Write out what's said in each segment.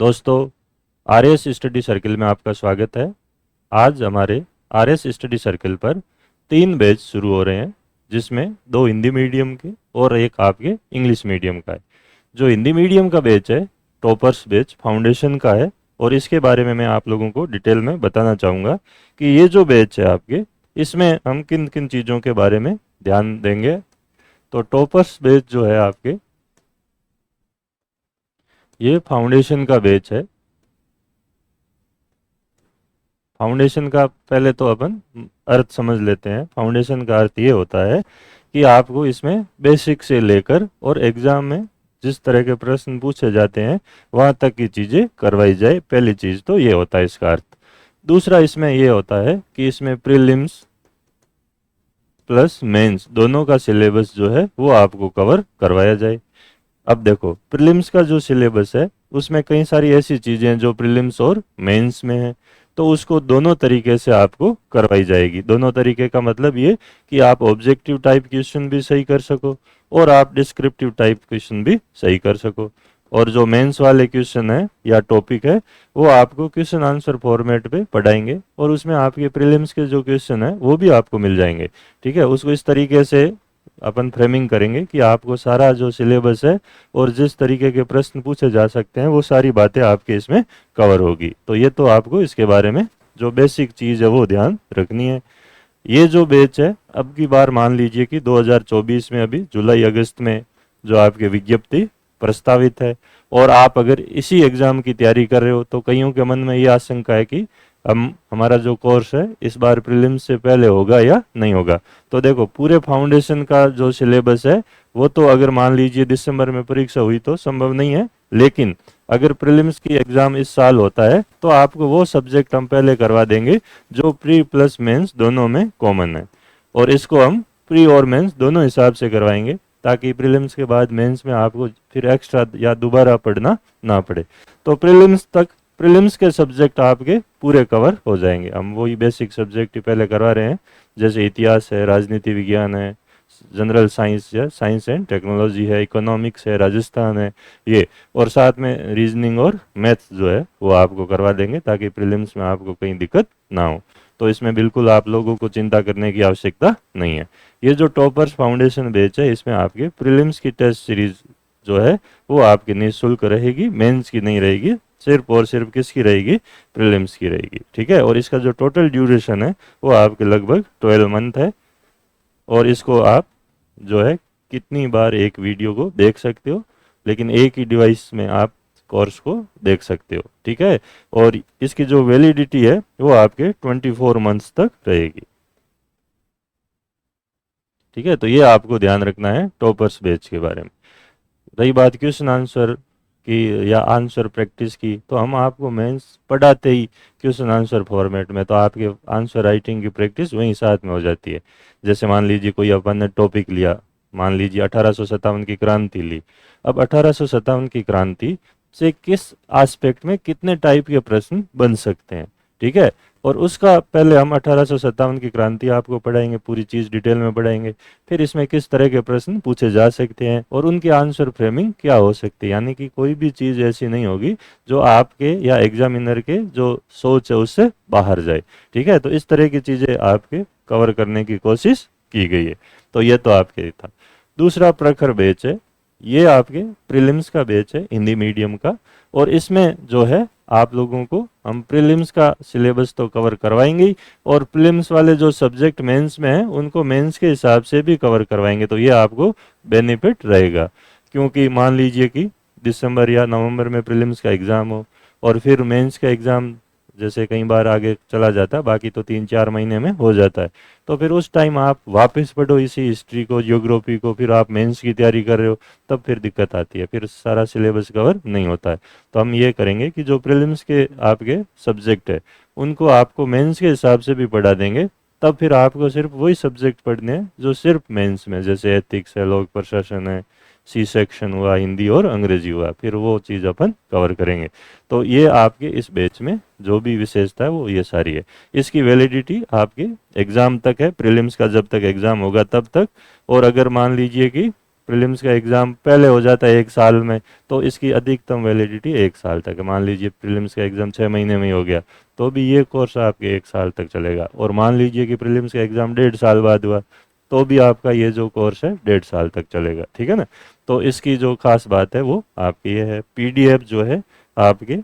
दोस्तों, RS study circle में आपका स्वागत है। आज हमारे आरएस स्टडी सर्किल पर 3 बैच शुरू हो रहे हैं, जिसमें 2 हिंदी मीडियम के और एक आपके इंग्लिश मीडियम का है। जो हिंदी मीडियम का बैच है, टॉपर्स बैच फाउंडेशन का है, और इसके बारे में मैं आप लोगों को डिटेल में बताना चाहूँगा कि ये जो बैच है आपके, इसमें हम किन किन चीज़ों के बारे में ध्यान देंगे। तो टॉपर्स बैच जो है आपके, ये फाउंडेशन का बैच है। फाउंडेशन का पहले तो अपन अर्थ समझ लेते हैं। फाउंडेशन का अर्थ ये होता है कि आपको इसमें बेसिक से लेकर और एग्जाम में जिस तरह के प्रश्न पूछे जाते हैं वहाँ तक की चीज़ें करवाई जाए। पहली चीज़ तो ये होता है इसका अर्थ। दूसरा इसमें ये होता है कि इसमें प्रीलिम्स प्लस मेंस दोनों का सिलेबस जो है वो आपको कवर करवाया जाए। अब देखो, प्रीलिम्स का जो सिलेबस है उसमें कई सारी ऐसी चीज़ें हैं जो प्रीलिम्स और मेंस में है, तो उसको दोनों तरीके से आपको करवाई जाएगी। दोनों तरीके का मतलब ये कि आप ऑब्जेक्टिव टाइप क्वेश्चन भी सही कर सको और आप डिस्क्रिप्टिव टाइप क्वेश्चन भी सही कर सको। और जो मेंस वाले क्वेश्चन है या टॉपिक है वो आपको क्वेश्चन आंसर फॉर्मेट पे पढ़ाएंगे, और उसमें आपके प्रीलिम्स के जो क्वेश्चन है वो भी आपको मिल जाएंगे। ठीक है, उसको इस तरीके से अपन फ्रेमिंग करेंगे कि आपको सारा जो सिलेबस है और जिस तरीके के प्रश्न पूछे जा सकते हैं वो सारी बातें आपके इसमें कवर होगी। तो ये तो आपको इसके बारे में जो बेसिक चीज़ है वो ध्यान रखनी है। ये जो बैच है, अब की बार मान लीजिए कि 2024 में अभी जुलाई अगस्त में जो आपकी विज्ञप्ति प्रस्तावित है, और आप अगर इसी एग्ज़ाम की तैयारी कर रहे हो तो कईयों के मन में ये आशंका है कि हमारा जो कोर्स है इस बार प्रीलिम्स से पहले होगा या नहीं होगा। तो देखो, पूरे फाउंडेशन का जो सिलेबस है वो तो अगर मान लीजिए दिसंबर में परीक्षा हुई तो संभव नहीं है, लेकिन अगर प्रीलिम्स की एग्ज़ाम इस साल होता है तो आपको वो सब्जेक्ट हम पहले करवा देंगे जो प्री प्लस मेंस दोनों में कॉमन है, और इसको हम प्री और मेंस दोनों हिसाब से करवाएंगे ताकि प्रीलिम्स के बाद मेंस में आपको फिर एक्स्ट्रा या दोबारा पढ़ना ना पड़े। तो प्रीलिम्स के सब्जेक्ट आपके पूरे कवर हो जाएंगे। हम वही बेसिक सब्जेक्ट ही पहले करवा रहे हैं, जैसे इतिहास है, राजनीति विज्ञान है, जनरल साइंस है, साइंस एंड टेक्नोलॉजी है, इकोनॉमिक्स है, राजस्थान है ये, और साथ में रीजनिंग और मैथ्स जो है वो आपको करवा देंगे ताकि प्रीलिम्स में आपको कहीं दिक्कत ना हो। तो इसमें बिल्कुल आप लोगों को चिंता करने की आवश्यकता नहीं है। ये जो टॉपर्स फाउंडेशन बैच है इसमें आपके प्रीलिम्स की टेस्ट सीरीज जो है वो आपकी निःशुल्क रहेगी, मेंस की नहीं रहेगी, सिर्फ और सिर्फ किसकी रहेगी, प्रीलिम्स की रहेगी। ठीक है, और इसका जो टोटल ड्यूरेशन है वो आपके लगभग 12 मंथ है, और इसको आप जो है कितनी बार एक वीडियो को देख सकते हो, लेकिन एक ही डिवाइस में आप कोर्स को देख सकते हो। ठीक है, और इसकी जो वैलिडिटी है वो आपके 24 मंथ्स तक रहेगी। ठीक है, तो ये आपको ध्यान रखना है टॉपर्स बैच के बारे में। रही बात क्वेश्चन आंसर की या आंसर प्रैक्टिस की, तो हम आपको मेंस पढ़ाते ही क्वेश्चन आंसर फॉर्मेट में, तो आपके आंसर राइटिंग की प्रैक्टिस वहीं साथ में हो जाती है। जैसे मान लीजिए कोई अपन ने टॉपिक लिया, मान लीजिए 1857 की क्रांति ली। अब 1857 की क्रांति से किस एस्पेक्ट में कितने टाइप के प्रश्न बन सकते हैं, ठीक है, और उसका पहले हम 1857 की क्रांति आपको पढ़ाएंगे, पूरी चीज़ डिटेल में पढ़ाएंगे। फिर इसमें किस तरह के प्रश्न पूछे जा सकते हैं और उनकी आंसर फ्रेमिंग क्या हो सकती है, यानी कि कोई भी चीज़ ऐसी नहीं होगी जो आपके या एग्जामिनर के जो सोच है उससे बाहर जाए। ठीक है, तो इस तरह की चीज़ें आपके कवर करने की कोशिश की गई है। तो ये तो आपके था। दूसरा प्रखर बैच है, ये आपके प्रीलिम्स का बैच है हिंदी मीडियम का, और इसमें जो है आप लोगों को हम प्रीलिम्स का सिलेबस तो कवर करवाएंगे ही, और प्रीलिम्स वाले जो सब्जेक्ट मेंस में हैं उनको मेंस के हिसाब से भी कवर करवाएंगे। तो ये आपको बेनिफिट रहेगा, क्योंकि मान लीजिए कि दिसंबर या नवंबर में प्रीलिम्स का एग्ज़ाम हो और फिर मेंस का एग्ज़ाम जैसे कई बार आगे चला जाता है, बाकी तो 3-4 महीने में हो जाता है, तो फिर उस टाइम आप वापस पढ़ो इसी हिस्ट्री को, ज्योग्राफी को, फिर आप मेंस की तैयारी कर रहे हो, तब फिर दिक्कत आती है, फिर सारा सिलेबस कवर नहीं होता है। तो हम ये करेंगे कि जो प्रीलिम्स के आपके सब्जेक्ट है उनको आपको मेंस के हिसाब से भी पढ़ा देंगे, तब फिर आपको सिर्फ वही सब्जेक्ट पढ़ने हैं जो सिर्फ मेंस में, जैसे एथिक्स है, लोक प्रशासन है, सी सेक्शन हुआ, हिंदी और अंग्रेजी हुआ, फिर वो चीज़ अपन कवर करेंगे। तो ये आपके इस बैच में जो भी विशेषता है वो ये सारी है। इसकी वैलिडिटी आपके एग्ज़ाम तक है, प्रीलिम्स का जब तक एग्ज़ाम होगा तब तक, और अगर मान लीजिए कि प्रीलिम्स का एग्ज़ाम पहले हो जाता है 1 साल में, तो इसकी अधिकतम वैलिडिटी 1 साल तक है। मान लीजिए प्रीलिम्स का एग्ज़ाम 6 महीने में ही हो गया, तो भी ये कोर्स आपके 1 साल तक चलेगा। और मान लीजिए कि प्रीलिम्स का एग्ज़ाम 1.5 साल बाद हुआ, तो भी आपका ये जो कोर्स है 1.5 साल तक चलेगा, ठीक है ना। तो इसकी जो खास बात है वो आपकी ये है। पीडीएफ जो है आपके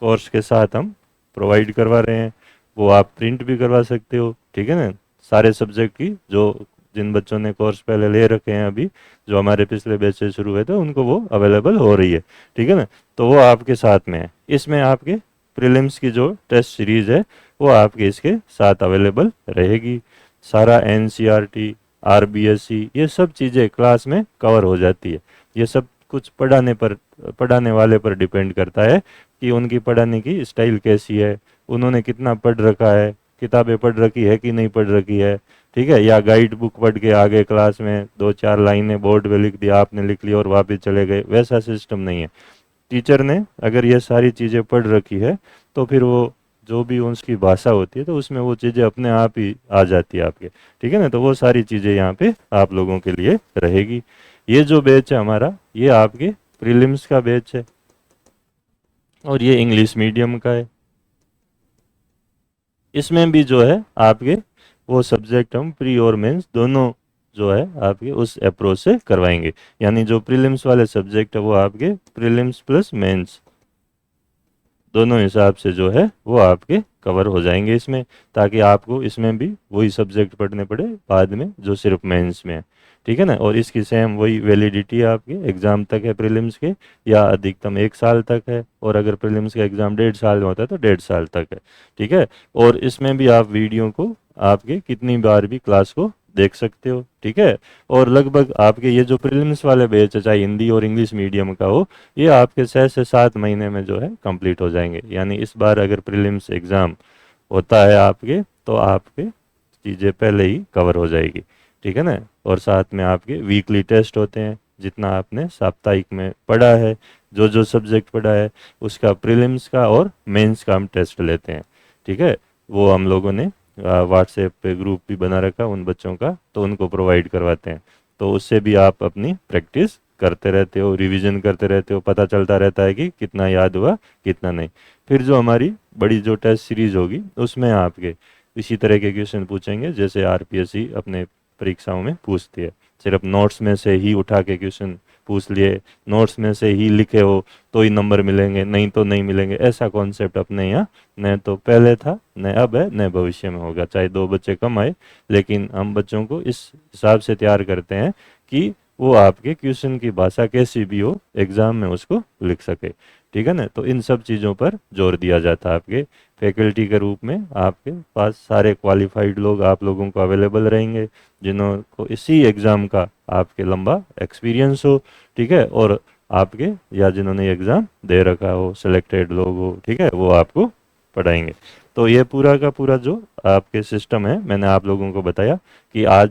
कोर्स के साथ हम प्रोवाइड करवा रहे हैं, वो आप प्रिंट भी करवा सकते हो, ठीक है ना। सारे सब्जेक्ट की जो जिन बच्चों ने कोर्स पहले ले रखे हैं, अभी जो हमारे पिछले बैच से शुरू हुए थे, उनको वो अवेलेबल हो रही है, ठीक है ना। तो वो आपके साथ में है। इसमें आपके प्रीलिम्स की जो टेस्ट सीरीज़ है वो आपके इसके साथ अवेलेबल रहेगी। सारा एनसीईआरटी, आरबीएसई, ये सब चीज़ें क्लास में कवर हो जाती है। ये सब कुछ पढ़ाने वाले पर डिपेंड करता है कि उनकी पढ़ाने की स्टाइल कैसी है, उन्होंने कितना पढ़ रखा है, किताबें पढ़ रखी है कि नहीं पढ़ रखी है, ठीक है। या गाइड बुक पढ़ के आगे क्लास में 2-4 लाइनें बोर्ड पे लिख दिया, आपने लिख लिया और वापस चले गए, वैसा सिस्टम नहीं है। टीचर ने अगर ये सारी चीज़ें पढ़ रखी है, तो फिर वो जो भी उसकी भाषा होती है, तो उसमें वो चीज़ें अपने आप ही आ जाती है आपके, ठीक है ना। तो वो सारी चीज़ें यहाँ पे आप लोगों के लिए रहेगी। ये जो बैच है हमारा, ये आपके प्रीलिम्स का बैच है और ये इंग्लिश मीडियम का है। इसमें भी जो है आपके वो सब्जेक्ट हम प्री और मेंस दोनों जो है आपके उस अप्रोच से करवाएंगे। यानी जो प्रीलिम्स वाले सब्जेक्ट है वो आपके प्रीलिम्स प्लस मेंस दोनों हिसाब से जो है वो आपके कवर हो जाएंगे इसमें, ताकि आपको इसमें भी वही सब्जेक्ट पढ़ने पड़े बाद में जो सिर्फ मेंस में है, ठीक है ना। और इसकी सेम वही वैलिडिटी आपके एग्ज़ाम तक है प्रीलिम्स के, या अधिकतम 1 साल तक है। और अगर प्रीलिम्स का एग्ज़ाम 1.5 साल में होता है तो 1.5 साल तक है, ठीक है। और इसमें भी आप वीडियो को आपके कितनी बार भी क्लास को देख सकते हो, ठीक है। और लगभग आपके ये जो प्रीलिम्स वाले बैच है, चाहे हिंदी और इंग्लिश मीडियम का हो, ये आपके 6 से 7 महीने में जो है कंप्लीट हो जाएंगे। यानी इस बार अगर प्रीलिम्स एग्ज़ाम होता है आपके, तो आपके चीज़ें पहले ही कवर हो जाएगी, ठीक है ना। और साथ में आपके वीकली टेस्ट होते हैं, जितना आपने साप्ताहिक में पढ़ा है, जो जो सब्जेक्ट पढ़ा है, उसका प्रीलिम्स का और मेंस का हम टेस्ट लेते हैं, ठीक है। वो हम लोगों ने व्हाट्सएप पे ग्रुप भी बना रखा उन बच्चों का, तो उनको प्रोवाइड करवाते हैं। तो उससे भी आप अपनी प्रैक्टिस करते रहते हो, रिवीजन करते रहते हो, पता चलता रहता है कि कितना याद हुआ कितना नहीं। फिर जो हमारी बड़ी जो टेस्ट सीरीज होगी, उसमें आपके इसी तरह के क्वेश्चन पूछेंगे जैसे आरपीएससी अपने परीक्षाओं में पूछती है। सिर्फ नोट्स में से ही उठा के क्वेश्चन पूछ लिए, नोट्स में से ही लिखे हो तो ही नंबर मिलेंगे, नहीं तो नहीं मिलेंगे, ऐसा कॉन्सेप्ट अपने यहाँ न तो पहले था, न अब है, न भविष्य में होगा। चाहे 2 बच्चे कम आए, लेकिन हम बच्चों को इस हिसाब से तैयार करते हैं कि वो आपके क्वेश्चन की भाषा कैसी भी हो, एग्जाम में उसको लिख सके, ठीक है ना। तो इन सब चीज़ों पर जोर दिया जाता है। आपके फैकल्टी के रूप में आपके पास सारे क्वालिफाइड लोग आप लोगों को अवेलेबल रहेंगे, जिन्हों को इसी एग्ज़ाम का आपके लंबा एक्सपीरियंस हो, ठीक है। और आपके या जिन्होंने एग्ज़ाम दे रखा हो, सिलेक्टेड लोग हो, ठीक है, वो आपको पढ़ाएंगे। तो ये पूरा का पूरा जो आपके सिस्टम है, मैंने आप लोगों को बताया कि आज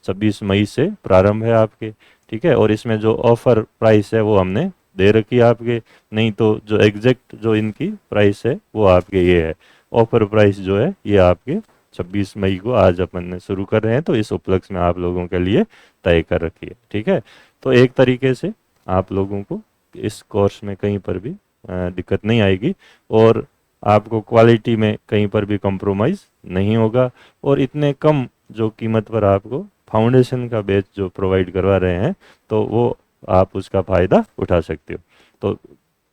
26 मई से प्रारंभ है आपके, ठीक है। और इसमें जो ऑफर प्राइस है वो हमने दे रखी है आपके, नहीं तो जो एग्जैक्ट जो इनकी प्राइस है वो आपके ये है। ऑफर प्राइस जो है ये आपके 26 मई को आज अपन ने शुरू कर रहे हैं, तो इस उपलक्ष्य में आप लोगों के लिए तय कर रखी है, ठीक है। तो एक तरीके से आप लोगों को इस कोर्स में कहीं पर भी दिक्कत नहीं आएगी, और आपको क्वालिटी में कहीं पर भी कॉम्प्रोमाइज़ नहीं होगा। और इतने कम जो कीमत पर आपको फाउंडेशन का बैच जो प्रोवाइड करवा रहे हैं, तो वो आप उसका फ़ायदा उठा सकते हो। तो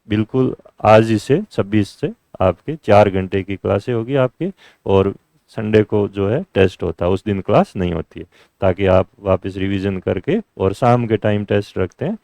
बिल्कुल आज ही से 26 से आपके 4 घंटे की क्लासें होगी आपके, और संडे को जो है टेस्ट होता है, उस दिन क्लास नहीं होती है, ताकि आप वापस रिवीजन करके, और शाम के टाइम टेस्ट रखते हैं,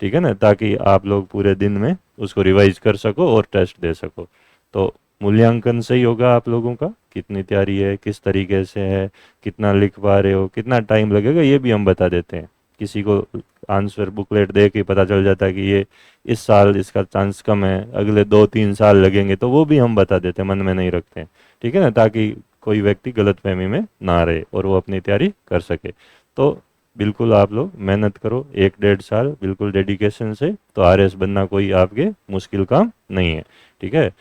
ठीक है ना, ताकि आप लोग पूरे दिन में उसको रिवाइज कर सको और टेस्ट दे सको। तो मूल्यांकन सही होगा आप लोगों का, कितनी तैयारी है, किस तरीके से है, कितना लिख पा रहे हो, कितना टाइम लगेगा, ये भी हम बता देते हैं। किसी को आंसर बुकलेट दे के पता चल जाता है कि ये इस साल इसका चांस कम है, अगले 2-3 साल लगेंगे, तो वो भी हम बता देते हैं, मन में नहीं रखते हैं, ठीक है ना, ताकि कोई व्यक्ति गलतफहमी में ना रहे और वो अपनी तैयारी कर सके। तो बिल्कुल आप लोग मेहनत करो 1-1.5 साल बिल्कुल डेडिकेशन से, तो आरएस बनना कोई आपके मुश्किल काम नहीं है, ठीक है।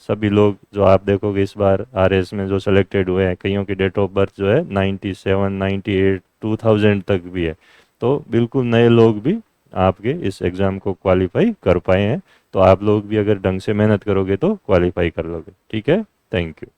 सभी लोग जो आप देखोगे इस बार आरएस में जो सिलेक्टेड हुए हैं, कईयों की डेट ऑफ बर्थ जो है 97, 98, 2000 तक भी है, तो बिल्कुल नए लोग भी आपके इस एग्ज़ाम को क्वालिफाई कर पाए हैं। तो आप लोग भी अगर ढंग से मेहनत करोगे तो क्वालिफाई कर लोगे। ठीक है, थैंक यू।